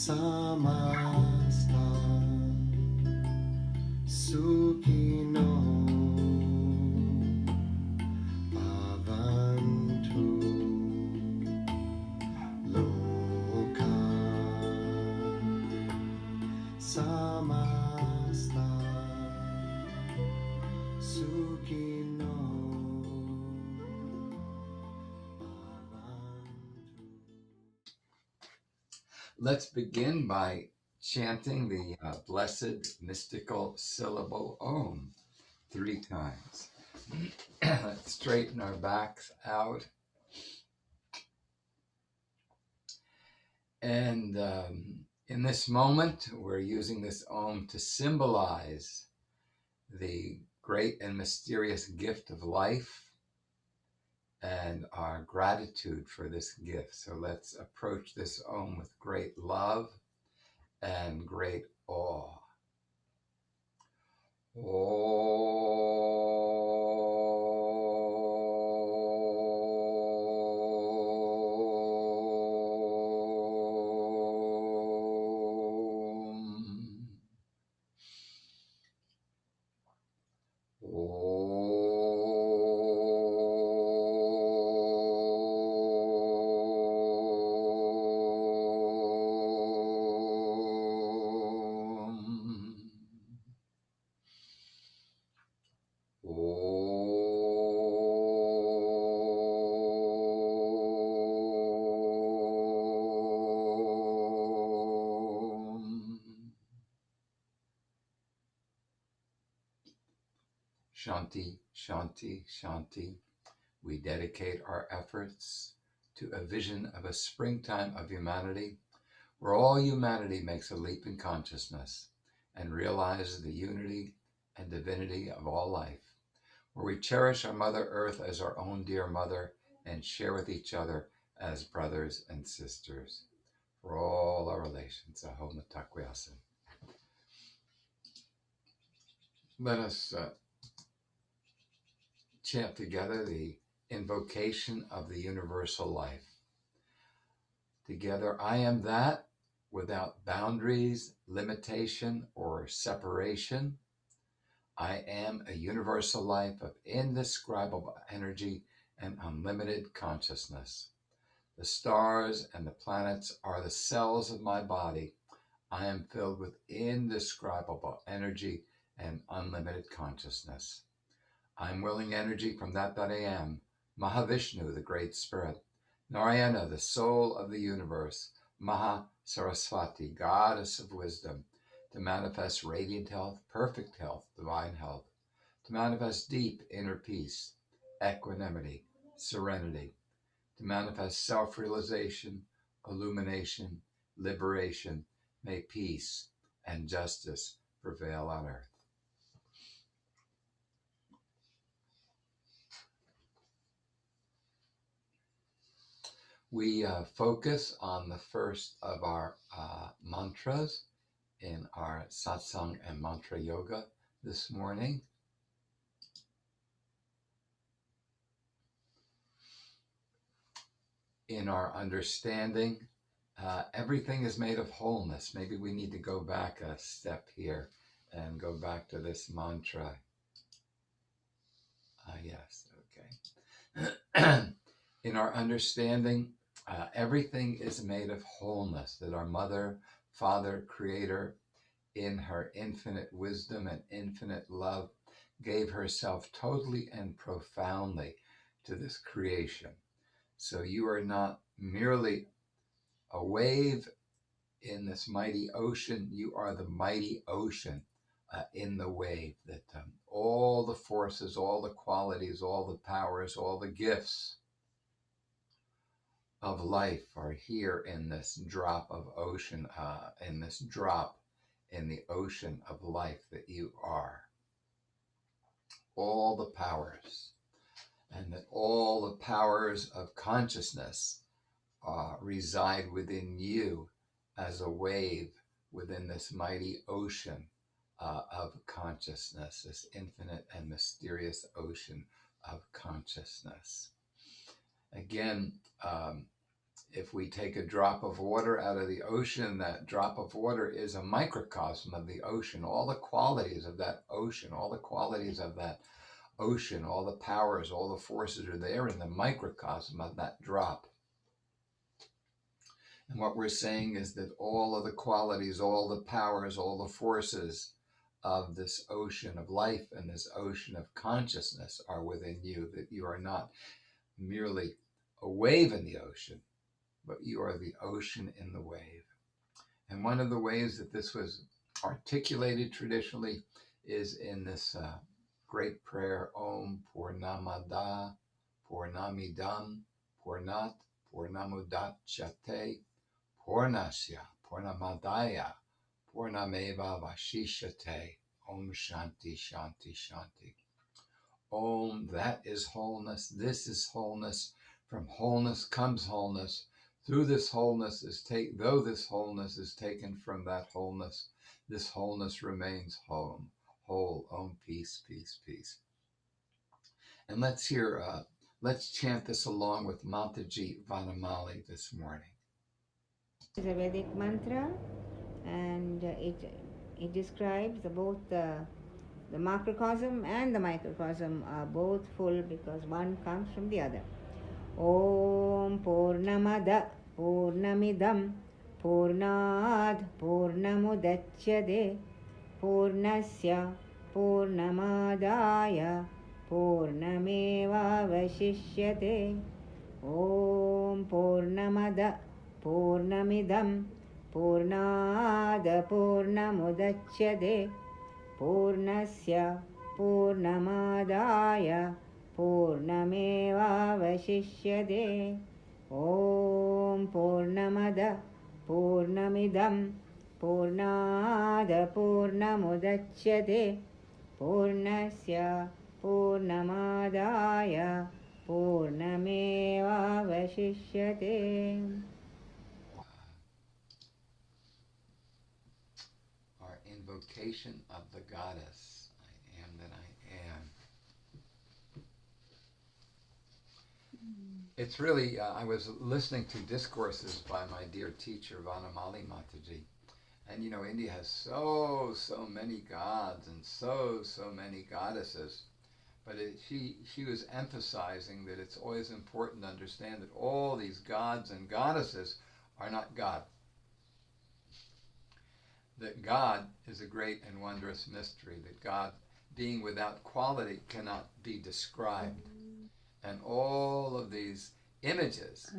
samasta sukino bhavantu loka samasta sukino bhavantu. Let's begin by chanting the blessed mystical syllable Om 3 times. Let's straighten our backs out. And in this moment, we're using this Om to symbolize the great and mysterious gift of life and our gratitude for this gift. So let's approach this Om with great love and great awe. Shanti, Shanti, Shanti. We dedicate our efforts to a vision of a springtime of humanity where all humanity makes a leap in consciousness and realizes the unity and divinity of all life, where we cherish our Mother Earth as our own dear mother and share with each other as brothers and sisters for all our relations. Ahom Takwyasin. Let us chant together the invocation of the universal life. Together, I am that without boundaries, limitation, or separation. I am a universal life of indescribable energy and unlimited consciousness. The stars and the planets are the cells of my body. I am filled with indescribable energy and unlimited consciousness. I am willing energy from that I am, Mahavishnu, the Great Spirit, Narayana, the soul of the universe, Maha Saraswati, goddess of wisdom, to manifest radiant health, perfect health, divine health, to manifest deep inner peace, equanimity, serenity, to manifest self-realization, illumination, liberation. May peace and justice prevail on earth. We focus on the first of our mantras in our satsang and mantra yoga this morning. In our understanding, everything is made of wholeness. Maybe we need to go back a step here and go back to this mantra. Yes, okay. In our understanding, everything is made of wholeness, that our Mother, Father, Creator, in her infinite wisdom and infinite love, gave herself totally and profoundly to this creation. So you are not merely a wave in this mighty ocean, you are the mighty ocean in the wave, that all the forces, all the qualities, all the powers, all the gifts of life are here in this drop of ocean, in this drop in the ocean of life that you are. All the powers, and that all the powers of consciousness reside within you as a wave within this mighty ocean of consciousness, this infinite and mysterious ocean of consciousness. Again, If we take a drop of water out of the ocean, that drop of water is a microcosm of the ocean. All the qualities of that ocean, all the qualities of that ocean, all the powers, all the forces are there in the microcosm of that drop. And what we're saying is that all of the qualities, all the powers, all the forces of this ocean of life and this ocean of consciousness are within you, that you are not merely a wave in the ocean, but you are the ocean in the wave. And one of the ways that this was articulated traditionally is in this great prayer, Om Purnamada Purnamidam Purnat Purnamudachyate Purnasya Purnamadaya Purnameva Vashishate. Om Shanti Shanti Shanti. Om, that is wholeness. This is wholeness. From wholeness comes wholeness. Through this wholeness though this wholeness is taken from that wholeness, this wholeness remains whole. Om, peace, peace, peace. And let's chant this along with Mataji Vanamali this morning. It's a Vedic mantra, and it describes both the macrocosm and the microcosm are both full because one comes from the other. Om Purnamada Purnamidam Purnad Purnamudachyate Purnasya Purnamadaya Purnameva Vashishyate. Om Purnamada Purnamidam Purnad Purnamudachyate Purnasya Purnamadaya Purnameva Vashishyate. Om Purnamada Purnamidam Purnad Purnamudachyate Purnasya Purnamadaya Purnameva Vashishyate. Our invocation of the goddess, I am that I am. It's really, I was listening to discourses by my dear teacher, Vanamali Mataji. And India has so many gods and so many goddesses. But she was emphasizing that it's always important to understand that all these gods and goddesses are not God. That God is a great and wondrous mystery, that God, being without quality, cannot be described. And all of these images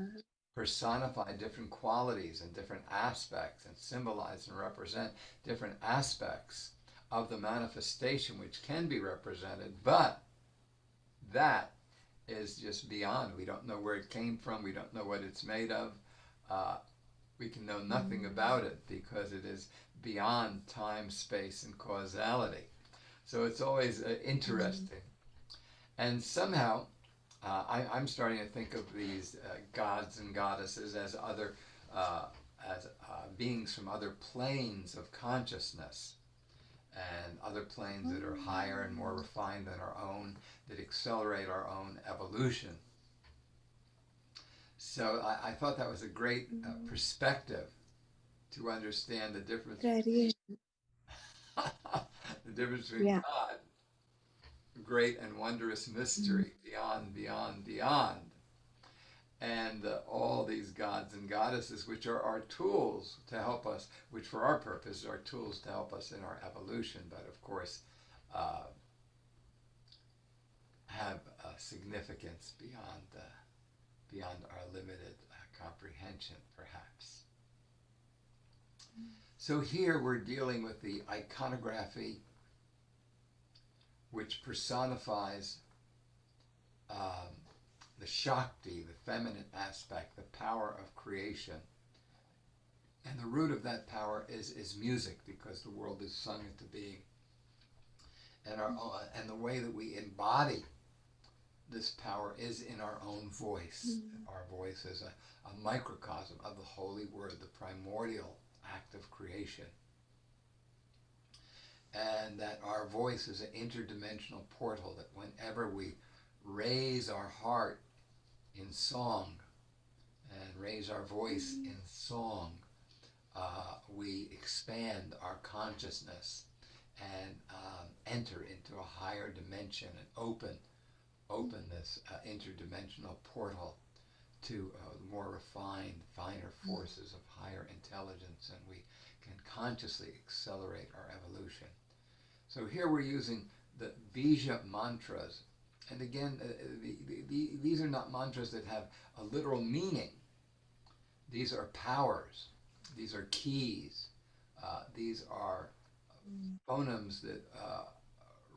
personify different qualities and different aspects and symbolize and represent different aspects of the manifestation which can be represented, but that is just beyond. We don't know where it came from. We don't know what it's made of. We can know nothing about it because it is beyond time, space, and causality. So it's always interesting. And somehow, I'm starting to think of these gods and goddesses as other beings from other planes of consciousness, and other planes that are higher and more refined than our own, that accelerate our own evolution. So I thought that was a great perspective to understand the difference. The difference between God, great and wondrous mystery, beyond, and all these gods and goddesses, which are our tools to help us, which for our purpose are tools to help us in our evolution, but of course have a significance beyond our limited comprehension, perhaps. So here we're dealing with the iconography, which personifies the Shakti, the feminine aspect, the power of creation. And the root of that power is music, because the world is sung into being. And the way that we embody this power is in our own voice. Our voice is a microcosm of the holy word, the primordial act of creation. And that our voice is an interdimensional portal, that whenever we raise our heart in song and raise our voice in song, we expand our consciousness and enter into a higher dimension and open this interdimensional portal to more refined, finer forces of higher intelligence, and we can consciously accelerate our evolution. So here we're using the Bija mantras. And again, these are not mantras that have a literal meaning. These are powers. These are keys. These are phonemes that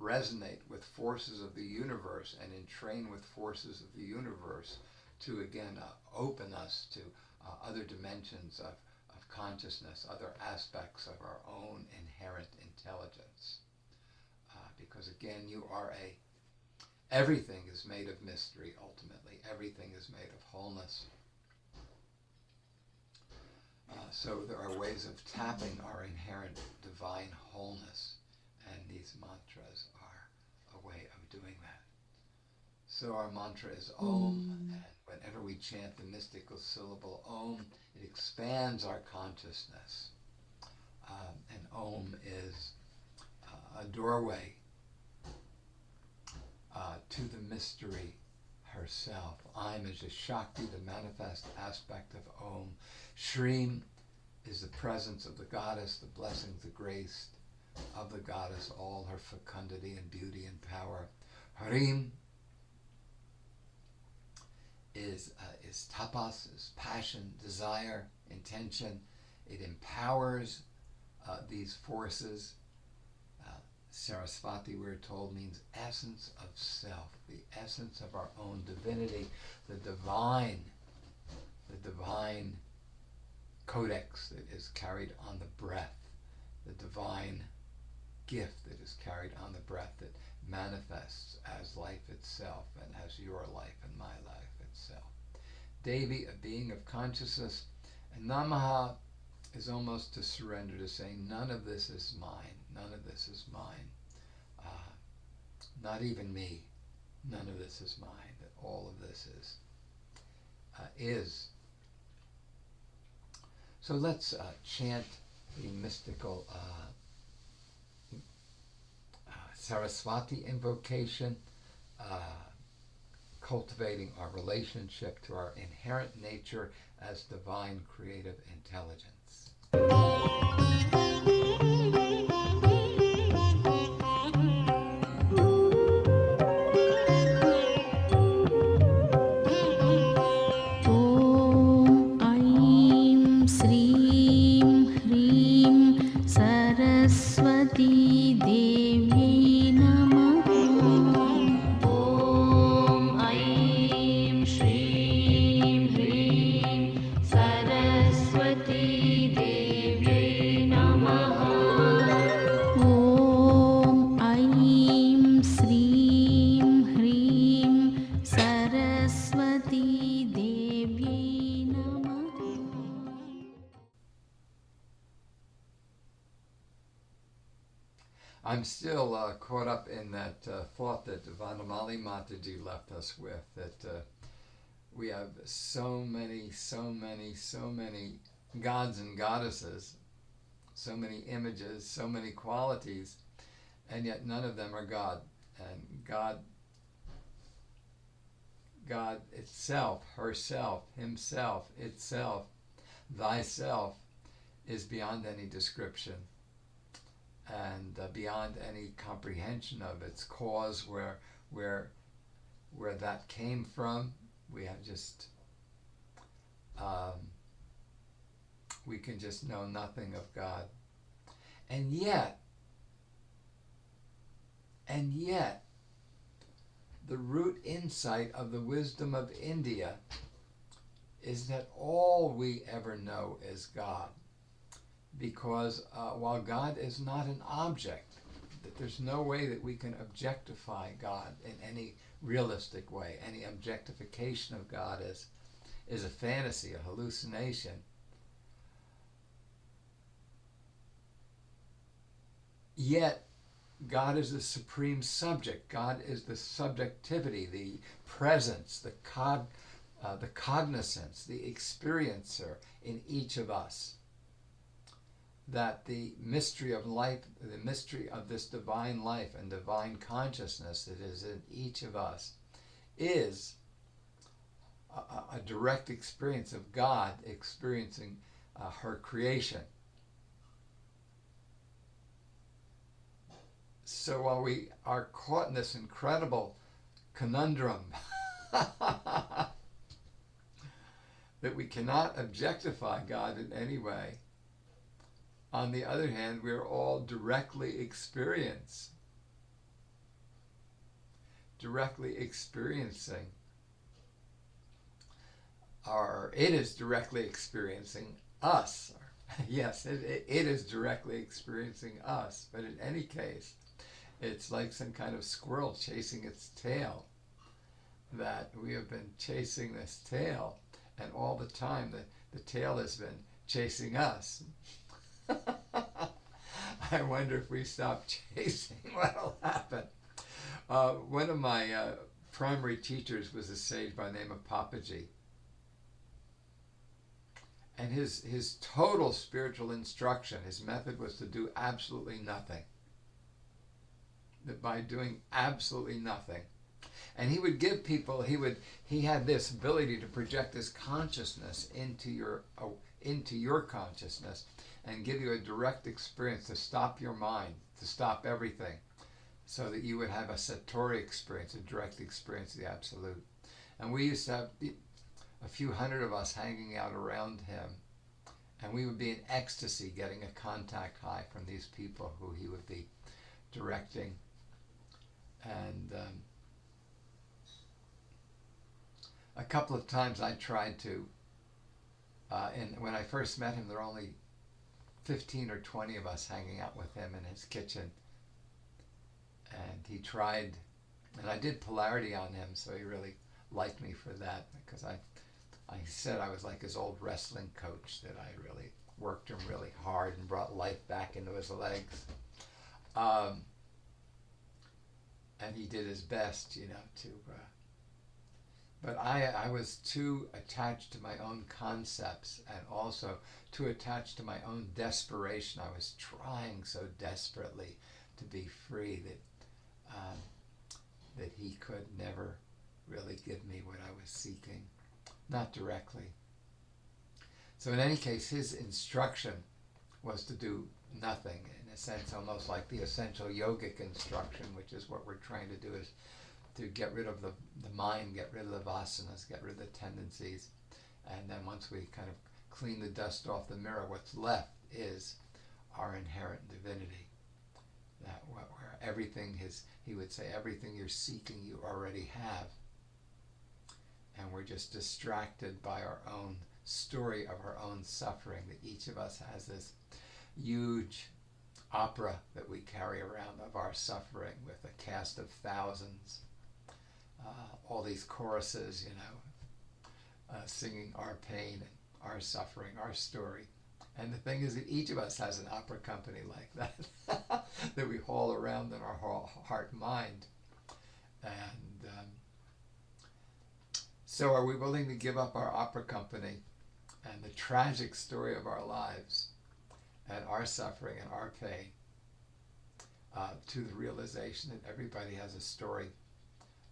resonate with forces of the universe and entrain with forces of the universe to, again, open us to other dimensions of consciousness, other aspects of our own inherent intelligence. Because, again, everything is made of mystery, ultimately. Everything is made of wholeness. So there are ways of tapping our inherent divine wholeness, and these mantras are a way of doing that. So our mantra is Om, and whenever we chant the mystical syllable Om, it expands our consciousness. And Om is a doorway to the mystery herself. Aim is a Shakti, the manifest aspect of Om. Shreem is the presence of the goddess, the blessings, the grace of the goddess, all her fecundity and beauty and power. Harim is tapas, is passion, desire, intention. It empowers these forces. Saraswati, we're told, means essence of self, the essence of our own divinity, the divine codex that is carried on the breath, the divine gift that is carried on the breath that manifests as life itself and as your life and my life itself. Devi, a being of consciousness, and Namaha is almost to surrender, to say, none of this is mine, none of this is mine, not even me, none of this is mine, that all of this is. So let's chant the mystical Saraswati invocation, cultivating our relationship to our inherent nature as divine creative intelligence. I'm still caught up in that thought that Vandamali Mataji left us with, that we have so many gods and goddesses, so many images, so many qualities, and yet none of them are God. And God itself, herself, himself, itself, thyself, is beyond any description and beyond any comprehension of its cause, where that came from. We have just we can just know nothing of God, and yet the root insight of the wisdom of India is that all we ever know is God. Because while God is not an object, that there's no way that we can objectify God in any realistic way. Any objectification of God is a fantasy, a hallucination. Yet, God is the supreme subject. God is the subjectivity, the presence, the the cognizance, the experiencer in each of us, that the mystery of life, the mystery of this divine life and divine consciousness that is in each of us is a direct experience of God experiencing her creation. So while we are caught in this incredible conundrum that we cannot objectify God in any way, on the other hand, we're all directly experiencing or it is directly experiencing us. Yes, it is directly experiencing us, but in any case, it's like some kind of squirrel chasing its tail, that we have been chasing this tail, and all the time the tail has been chasing us. I wonder if we stop chasing, what'll happen. One of my primary teachers was a sage by the name of Papaji. And his total spiritual instruction, his method was to do absolutely nothing. That by doing absolutely nothing. And he would give people, he had this ability to project his consciousness into your consciousness and give you a direct experience to stop your mind, to stop everything, so that you would have a satori experience, a direct experience of the absolute. And we used to have a few hundred of us hanging out around him, and we would be in ecstasy getting a contact high from these people who he would be directing. And a couple of times I tried to, and when I first met him, there were only 15 or 20 of us hanging out with him in his kitchen. And he tried, and I did polarity on him, so he really liked me for that, because I said I was like his old wrestling coach, that I really worked him really hard and brought life back into his legs. And he did his best, to... but I was too attached to my own concepts, and also too attached to my own desperation. I was trying so desperately to be free that he could never really give me what I was seeking, not directly. So in any case, his instruction was to do nothing, in a sense almost like the essential yogic instruction, which is what we're trying to do, is to get rid of the mind, get rid of the vasanas, get rid of the tendencies. And then once we kind of clean the dust off the mirror, what's left is our inherent divinity. That where everything is, he would say, everything you're seeking you already have. And we're just distracted by our own story of our own suffering, that each of us has this huge opera that we carry around of our suffering, with a cast of thousands, all these choruses, singing our pain and our suffering, our story. And the thing is that each of us has an opera company like that, that we haul around in our heart and mind. And so are we willing to give up our opera company and the tragic story of our lives and our suffering and our pain to the realization that everybody has a story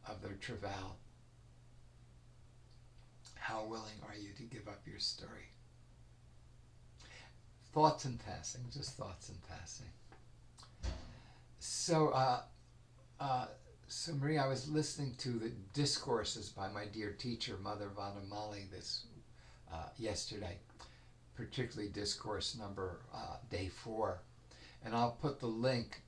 of their travail? How willing are you to give up your story? Thoughts in passing, just thoughts in passing. So, Maria, I was listening to the discourses by my dear teacher, Mother Vanamali, yesterday, particularly discourse number day 4, and I'll put the link.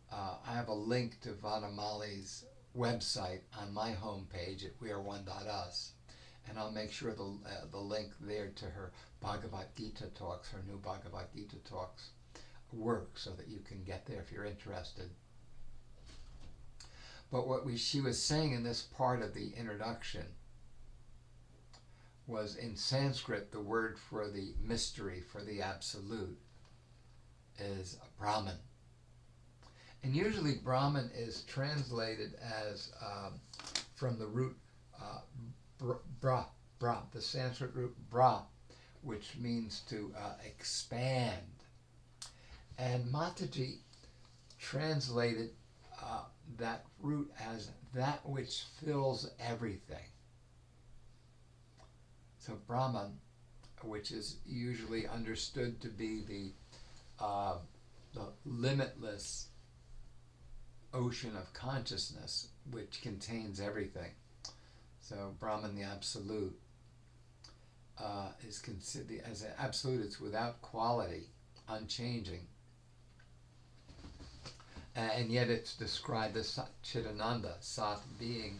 I have a link to Vanamali's website on my homepage at weareone.us, and I'll make sure the link there to her Bhagavad Gita talks, her new Bhagavad Gita talks, work, so that you can get there if you're interested. But what she was saying in this part of the introduction was, in Sanskrit, the word for the mystery, for the absolute, is Brahman. And usually Brahman is translated as from the root uh, bra, the Sanskrit root bra, which means to expand. And Mataji translated that root as that which fills everything. So Brahman, which is usually understood to be the limitless ocean of consciousness, which contains everything. So Brahman, the absolute, is considered as an absolute. It's without quality, unchanging, and yet it's described as Chidananda, Sat being,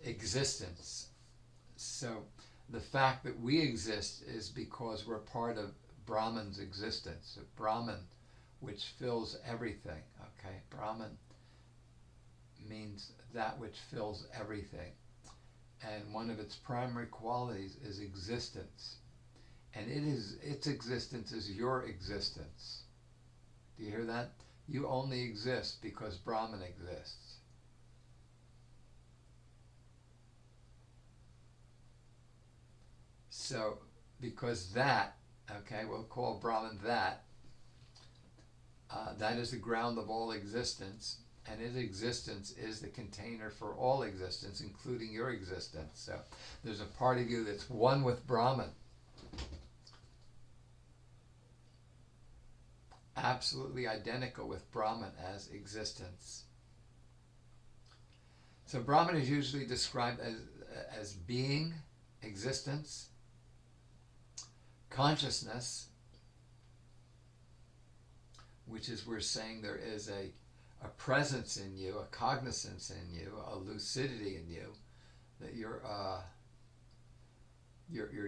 existence. So the fact that we exist is because we're part of Brahman's existence. Brahman, which fills everything. Okay, Brahman means that which fills everything, and one of its primary qualities is existence, and its existence is your existence. Do you hear that? You only exist because Brahman exists. So, because that, okay, we'll call Brahman that, that is the ground of all existence, and its existence is the container for all existence, including your existence. So there's a part of you that's one with Brahman. Absolutely identical with Brahman as existence. So Brahman is usually described as being, existence, consciousness, which is we're saying there is a presence in you, a cognizance in you, a lucidity in you, that you're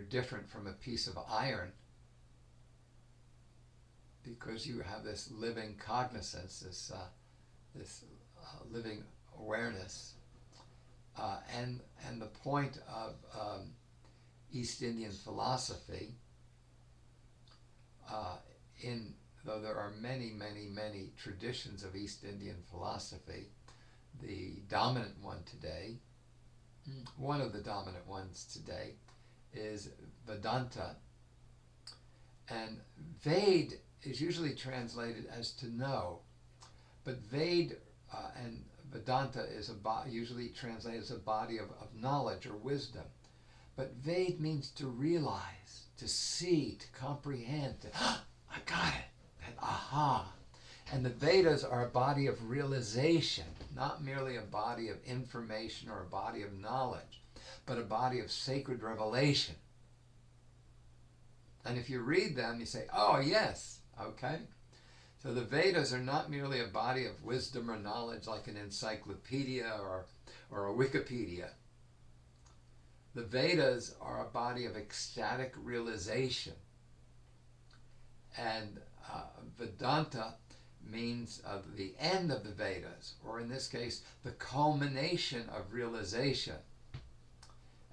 different from a piece of iron because you have this living cognizance, this living awareness, and the point of East Indian philosophy, though there are many traditions of East Indian philosophy, the dominant one today, one of the dominant ones today, is Vedanta. And Ved is usually translated as to know, but Ved and Vedanta is usually translated as a body of knowledge or wisdom. But Ved means to realize, to see, to comprehend, I got it, that aha. And the Vedas are a body of realization, not merely a body of information or a body of knowledge, but a body of sacred revelation. And if you read them, you say, oh yes, okay. So the Vedas are not merely a body of wisdom or knowledge like an encyclopedia or a Wikipedia. The Vedas are a body of ecstatic realization. And Vedanta means the end of the Vedas, or in this case, the culmination of realization.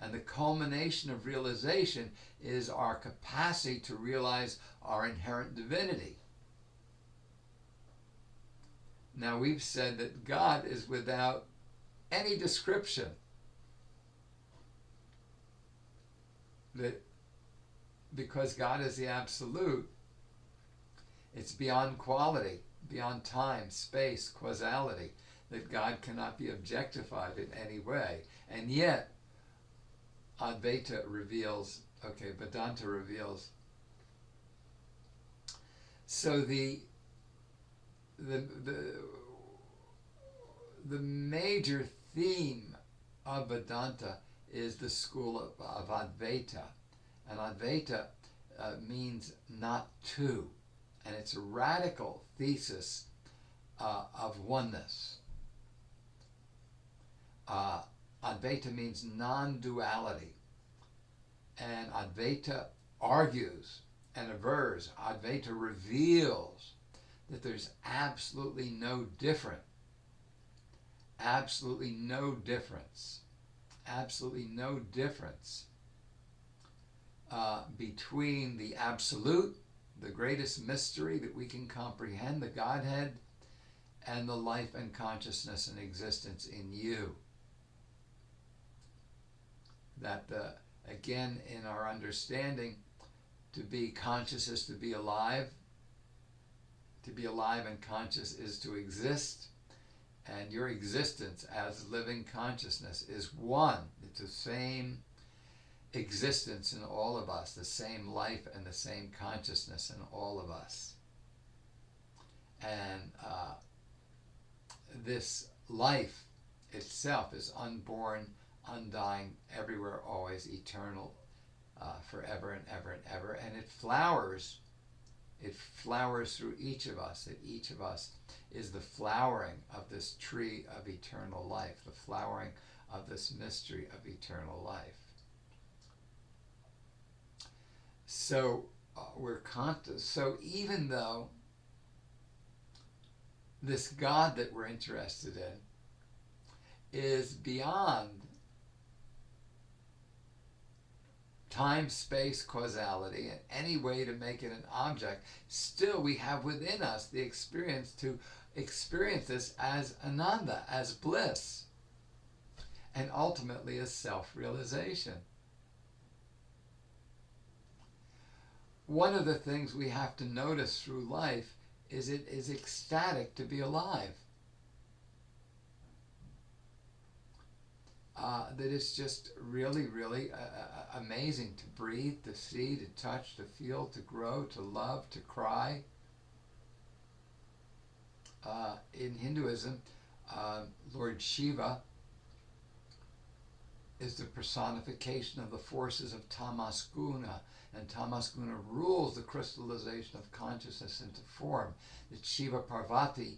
And the culmination of realization is our capacity to realize our inherent divinity. Now, we've said that God is without any description. That because God is the absolute, it's beyond quality, beyond time, space, causality, that God cannot be objectified in any way. And yet, Advaita reveals, Vedanta reveals. So the major theme of Vedanta is the school of Advaita. And Advaita means not two. And it's a radical thesis of oneness. Advaita means non-duality. And Advaita argues and avers, Advaita reveals that there's absolutely no difference between the absolute, the greatest mystery that we can comprehend, the Godhead, and the life and consciousness and existence in you. that again, in our understanding, to be conscious is to be alive. To be alive and conscious is to exist. And your existence as living consciousness is one. It's the same existence in all of us, the same life and the same consciousness in all of us. And this life itself is unborn, undying, everywhere, always, eternal, forever and ever and ever. And it flowers. It flowers through each of us. That each of us is the flowering of this tree of eternal life, the flowering of this mystery of eternal life. So so even though this God that we're interested in is beyond time, space, causality, and any way to make it an object, still we have within us the experience to experience this as ananda, as bliss, and ultimately as self-realization. One of the things we have to notice through life is it is ecstatic to be alive. That it's just really, really amazing to breathe, to see, to touch, to feel, to grow, to love, to cry. In Hinduism, Lord Shiva is the personification of the forces of tamas guna, and tamas guna rules the crystallization of consciousness into form. That Shiva Parvati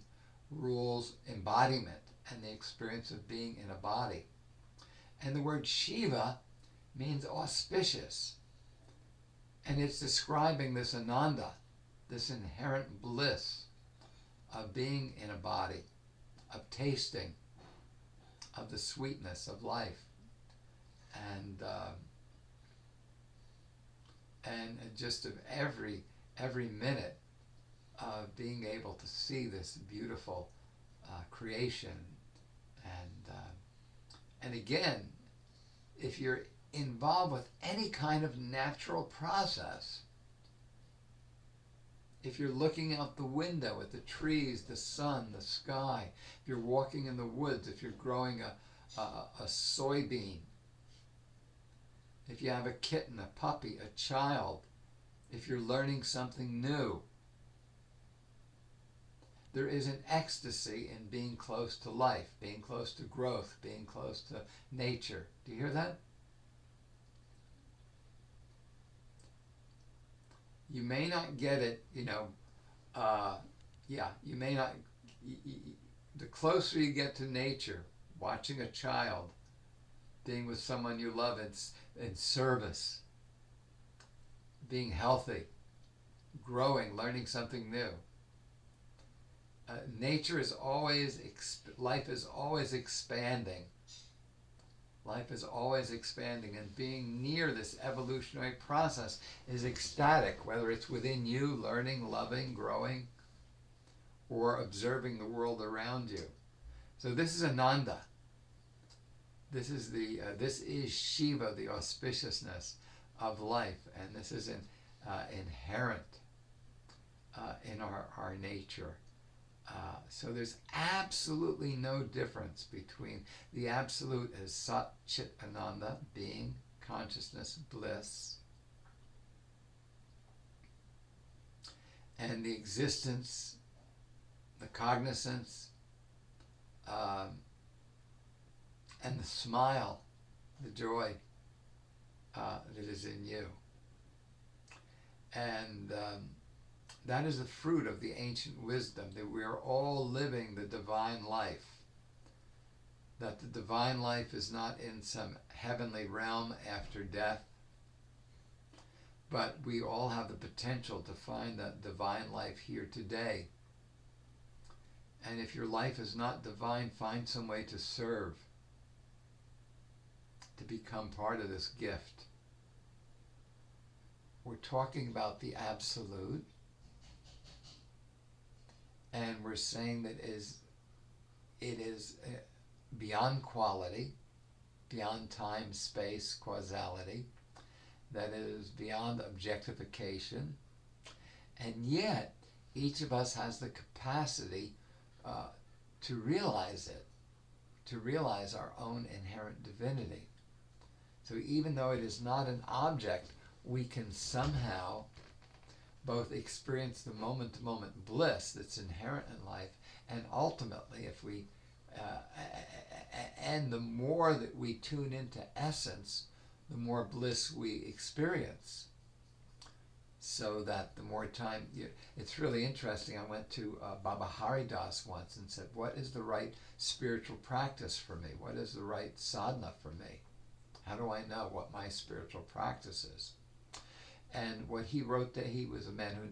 rules embodiment and the experience of being in a body. And the word Shiva means auspicious. And it's describing this ananda, this inherent bliss of being in a body, of tasting, of the sweetness of life. And just of every minute of being able to see this beautiful creation. And again, if you're involved with any kind of natural process, if you're looking out the window at the trees, the sun, the sky, if you're walking in the woods, if you're growing a soybean, if you have a kitten, a puppy, a child, if you're learning something new, there is an ecstasy in being close to life, being close to growth, being close to nature. Do you hear that? You may not get it, you may not, the closer you get to nature, watching a child, being with someone you love in service, being healthy, growing, learning something new. Nature is always, life is always expanding. Life is always expanding, and being near this evolutionary process is ecstatic, whether it's within you, learning, loving, growing, or observing the world around you. So this is Ananda. This is Shiva, the auspiciousness of life, and this is inherent in our nature. So there's absolutely no difference between the absolute as Sat Chit Ananda, being, consciousness, bliss, and the existence, the cognizance, and the smile, the joy that is in you. And that is the fruit of the ancient wisdom, that we are all living the divine life. That the divine life is not in some heavenly realm after death, but we all have the potential to find that divine life here today. And if your life is not divine, find some way to serve, to become part of this gift. We're talking about the absolute, and we're saying that it is beyond quality, beyond time, space, causality, that is beyond objectification, and yet each of us has the capacity to realize it, to realize our own inherent divinity. So even though it is not an object, we can somehow both experience the moment-to-moment bliss that's inherent in life, and ultimately, if we and the more that we tune into essence, the more bliss we experience. So that the more time, it's really interesting. I went to Baba Haridas once and said, what is the right spiritual practice for me? What is the right sadhana for me? How do I know what my spiritual practice is? And what he wrote, that he was a man who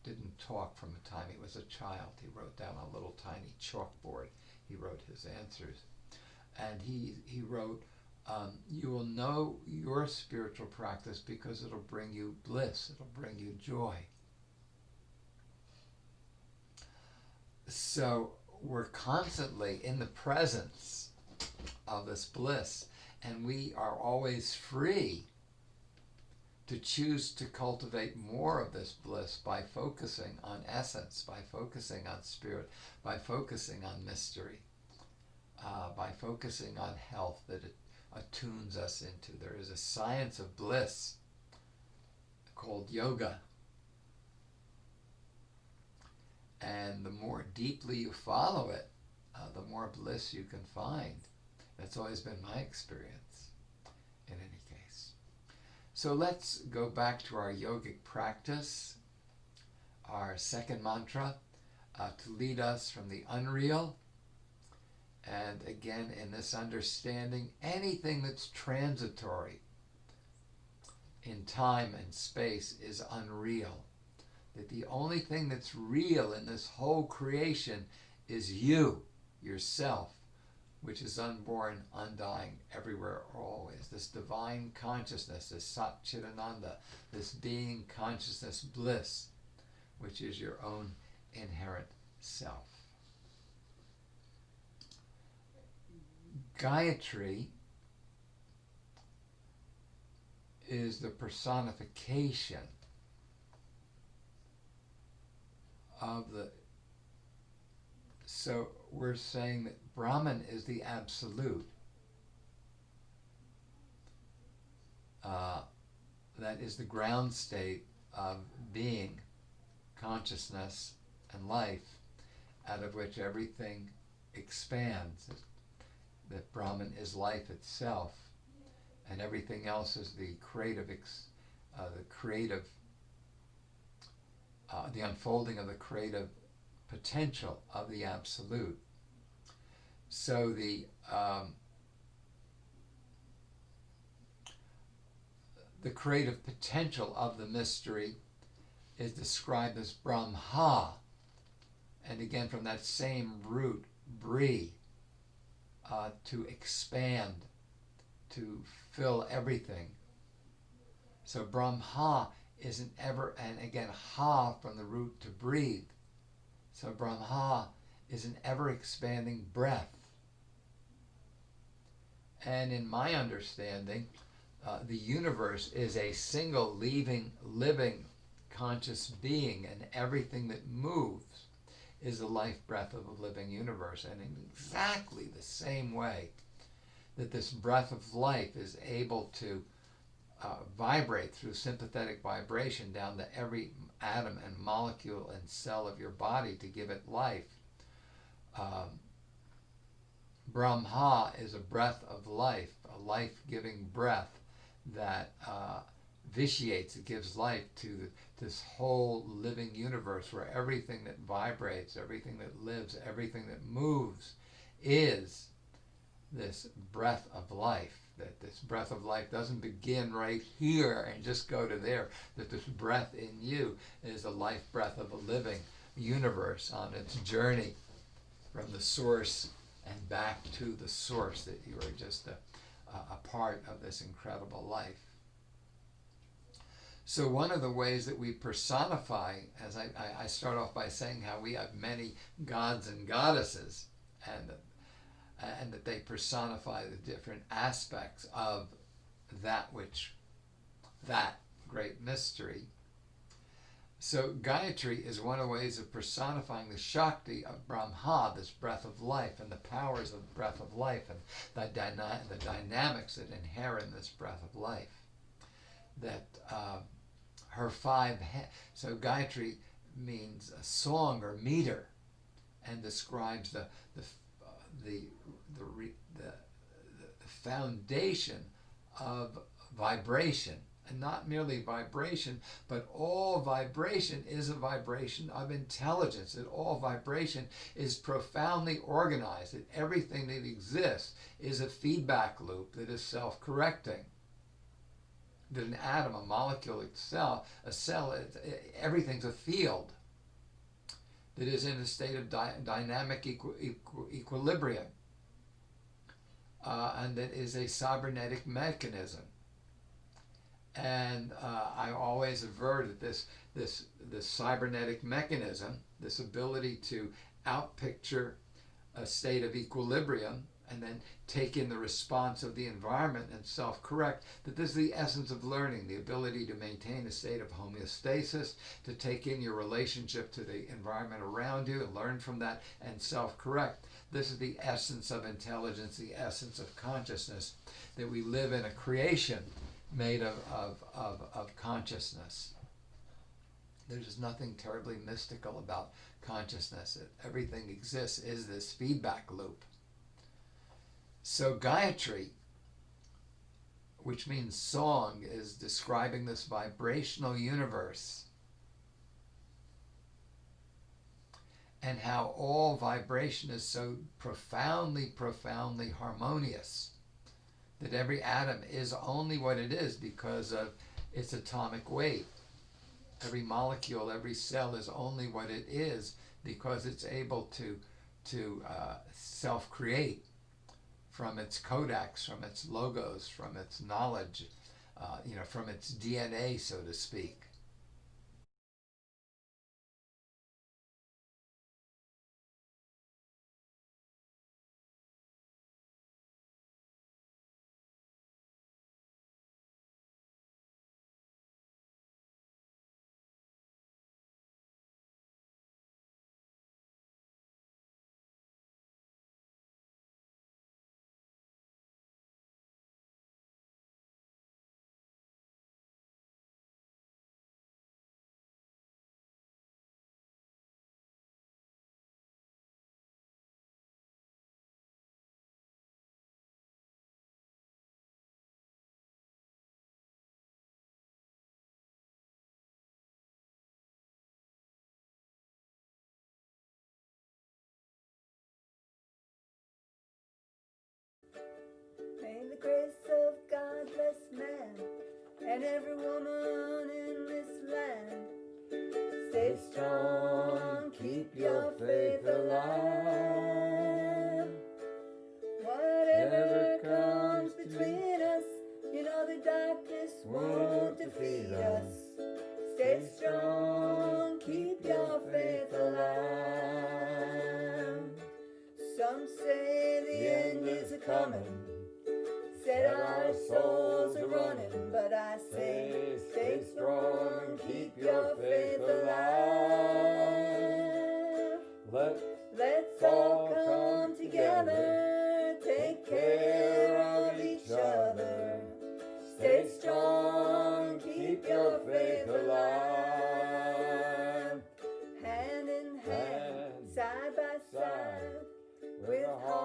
didn't talk from the time he was a child. He wrote down on a little tiny chalkboard. He wrote his answers. And he wrote, you will know your spiritual practice because it'll bring you bliss. It'll bring you joy. So we're constantly in the presence of this bliss, and we are always free to choose to cultivate more of this bliss by focusing on essence, by focusing on spirit, by focusing on mystery, by focusing on health that it attunes us into. There is a science of bliss called yoga. And the more deeply you follow it, the more bliss you can find. That's always been my experience, in any case. So let's go back to our yogic practice, our second mantra, to lead us from the unreal. And again, in this understanding, anything that's transitory in time and space is unreal. That the only thing that's real in this whole creation is you, yourself, which is unborn, undying, everywhere, always. This divine consciousness, this Sat Chidananda, this being consciousness bliss, which is your own inherent self. Gayatri is the personification of the, so we're saying that Brahman is the absolute. That is the ground state of being, consciousness, and life, out of which everything expands. That Brahman is life itself, and everything else is the the unfolding of the creative potential of the absolute. So the creative potential of the mystery is described as Brahma, and again from that same root, Bri, to expand, to fill everything. So Brahma isn't ever, and again, ha from the root to breathe. So Brahma is an ever-expanding breath. And in my understanding, the universe is a single living conscious being, and everything that moves is the life breath of a living universe. And in exactly the same way that this breath of life is able to vibrate through sympathetic vibration down to every atom and molecule and cell of your body to give it life. Brahma is a breath of life, a life-giving breath that vitiates, it gives life to this whole living universe where everything that vibrates, everything that lives, everything that moves is this breath of life. That this breath of life doesn't begin right here and just go to there. That this breath in you is the life breath of a living universe on its journey from the source and back to the source, that you are just a part of this incredible life. So one of the ways that we personify, as I start off by saying how we have many gods and goddesses, and and that they personify the different aspects of that great mystery. So Gayatri is one of the ways of personifying the Shakti of Brahma, this breath of life, and the powers of the breath of life, and the dynamics that inhere in this breath of life. That her so Gayatri means a song or meter, and describes the foundation of vibration. And not merely vibration, but all vibration is a vibration of intelligence. That all vibration is profoundly organized. That everything that exists is a feedback loop that is self-correcting. That an atom, a molecule, a cell, everything's a field that is in a state of dynamic equilibrium, and that is a cybernetic mechanism. And I always averted this cybernetic mechanism, this ability to outpicture a state of equilibrium and then take in the response of the environment and self-correct, that this is the essence of learning, the ability to maintain a state of homeostasis, to take in your relationship to the environment around you and learn from that and self-correct. This is the essence of intelligence, the essence of consciousness, that we live in a creation made of consciousness. There's nothing terribly mystical about consciousness. Everything exists is this feedback loop. So Gayatri, which means song, is describing this vibrational universe and how all vibration is so profoundly harmonious. That every atom is only what it is because of its atomic weight. Every molecule, every cell is only what it is because it's able to self-create from its codex, from its logos, from its knowledge, from its DNA, so to speak. May the grace of God bless man and every woman in this land. Stay strong, keep your faith alive. Whatever comes between us, the darkness won't defeat us. Stay strong, keep your faith alive. Some say the end is a-coming, said our souls are running, but I say stay strong, keep your faith alive. Let's all come together, take care of each other. Stay strong, keep your faith alive. Hand in hand, side by side, with heart